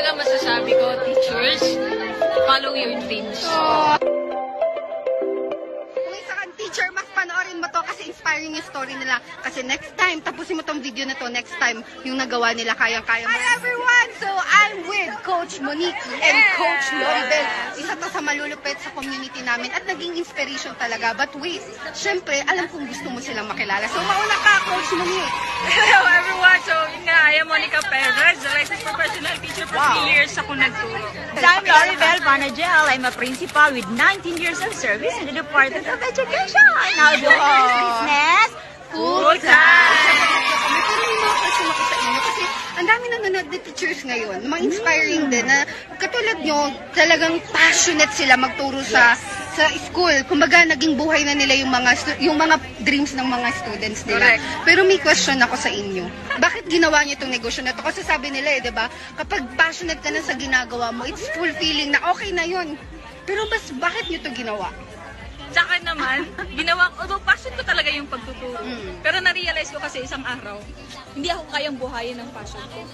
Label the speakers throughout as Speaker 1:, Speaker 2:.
Speaker 1: talaga masasabi ko, teachers, follow your dreams.
Speaker 2: Kung isa kang teacher, mas panoorin mo to kasi inspiring yung story nila. Kasi next time, tapusin mo tong video na to, next time, yung nagawa nila, kayang-kaya mo. Hi everyone! So, I'm with Coach Monique and Coach Loribel. Isa to sa malulupit sa community namin at naging inspiration talaga. But wait, syempre, alam kong gusto mo silang makilala. So, mauna ka, Coach Monique.
Speaker 1: Hello everyone! So, yun nga, I am Monica Perez, the licensed professional teacher for 3 years ako nagturo.
Speaker 3: I'm Loribel Panagel. I'm a principal with 19 years of service in the Department of Education. Now do business full time.
Speaker 2: Pero yung mga question ako sa inyo kasi ang dami nanonood na teachers ngayon, mga inspiring din na katulad nyo, talagang passionate sila magturo sa school. Kumbaga, naging buhay na nila yung mga dreams ng mga students nila.
Speaker 1: Correct.
Speaker 2: Pero may question ako sa inyo. Bakit ginawa niyo itong negosyo na to? Kasi sabi nila di ba, kapag passionate ka na sa ginagawa mo, it's fulfilling na okay na yun. Pero bakit niyo to ginawa?
Speaker 1: Sa akin naman, ginawa ko, although passion ko talaga yung pagtuturo. Pero na-realize ko kasi isang araw, hindi ako kayang buhayin ng passion ko.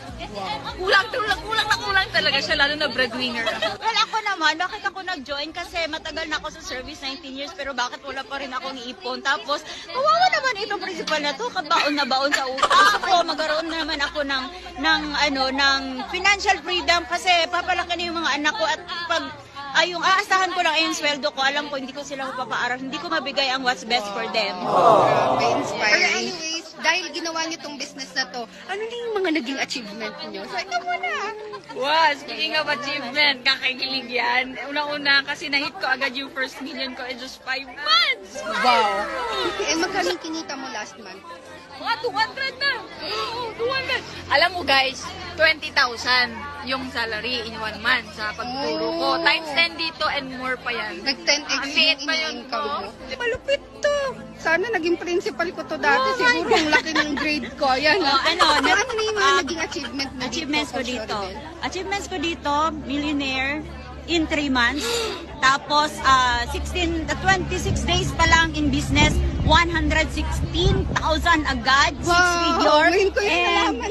Speaker 1: Kulang talaga siya, lalo na breadwinner ako.
Speaker 3: Well, ako naman, bakit ako nag-join? Kasi matagal na ako sa service, 19 years, pero bakit wala pa rin akong iipon? Tapos, kawawa naman itong principal na to, kabaon na baon sa utak ko. Magkaroon naman ako ng financial freedom kasi papalaki na yung mga anak ko at yung aasahan ko lang ay yung sweldo ko, alam ko hindi ko sila mapapaaral, hindi ko mabigay ang what's best for them.
Speaker 2: Grabe, inspiring. Pero anyways, dahil ginawa niyo tong business na to, ano na yung mga naging achievement niyo? So, ito muna.
Speaker 1: Wow, speaking of achievement, kakakilig yan. Una-una, kasi na-hit ko agad yung first million ko in just 5 months.
Speaker 2: Wow. Eh, magkano kinita mo last month?
Speaker 1: Mga 200 na. Oo, 200. Alam mo guys, 20,000 yung salary in 1 month sa pagturo ko. Times 10 dito and more pa yan.
Speaker 2: Nag-10x
Speaker 1: Ang
Speaker 2: yung
Speaker 1: liit pa yun
Speaker 2: income mo.
Speaker 1: ko.
Speaker 2: Malupit to. Sana naging principal ko to dati. Siguro ang laki ng grade ko. Yan.
Speaker 3: Ano
Speaker 2: na yung mga naging achievement mo
Speaker 3: Achievements ko
Speaker 2: Coach
Speaker 3: dito.
Speaker 2: Loribel?
Speaker 3: Achievements ko dito, millionaire in 3 months. Tapos, 26 days pa lang in business, 116,000 agad, 6 figures.
Speaker 2: Ngayon ko yung nalaman.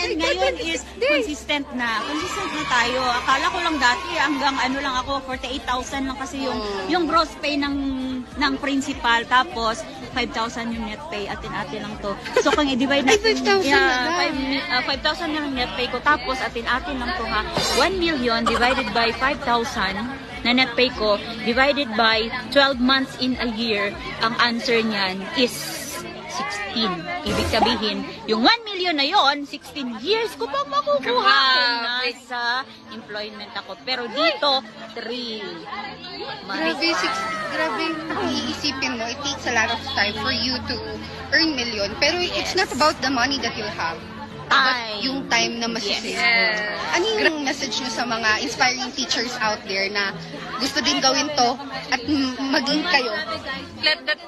Speaker 3: And ngayon is consistent na. Consistent na tayo. Akala ko lang dati, hanggang lang ako, 48,000 lang kasi yung gross pay ng principal. Tapos, 5,000 yung net pay. Atin-atin lang to. So, kung i-divide natin, 5,000 yung net pay ko. Tapos, atin-atin lang to ha. 1 million divided by 5,000 na net pay ko, divided by 12 months in a year, ang answer niyan is 16. Ibig sabihin, yung 1 million na yon, 16 years ko pang makukuha kung nasa employment ako. Pero dito, 3 months.
Speaker 2: Grabe kung iisipin mo, it takes a lot of time for you to earn million. Pero it's not about the money that you have. But yung time na masisave mo. Ano yung message nyo sa mga inspiring teachers out there na gusto din gawin to at maging kayo?
Speaker 1: Let that,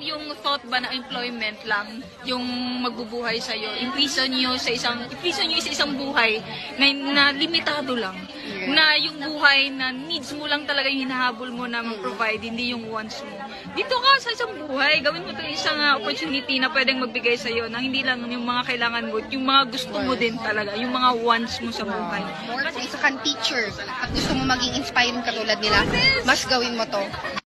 Speaker 1: yung thought ba na employment lang, yung magbubuhay sa'yo, imprison nyo sa isang buhay na limitado lang. Na yung buhay na needs mo lang talaga yung hinahabol mo na mag-provide, hindi yung wants mo. Dito ka sa isang buhay, gawin mo ito isang opportunity na pwedeng magbigay sa'yo na hindi lang yung mga kailangan mo, yung mga gusto mo din talaga, yung mga wants mo sa buhay.
Speaker 2: More kung isa kang teacher at gusto mo maging inspiring katulad nila, mas gawin mo to.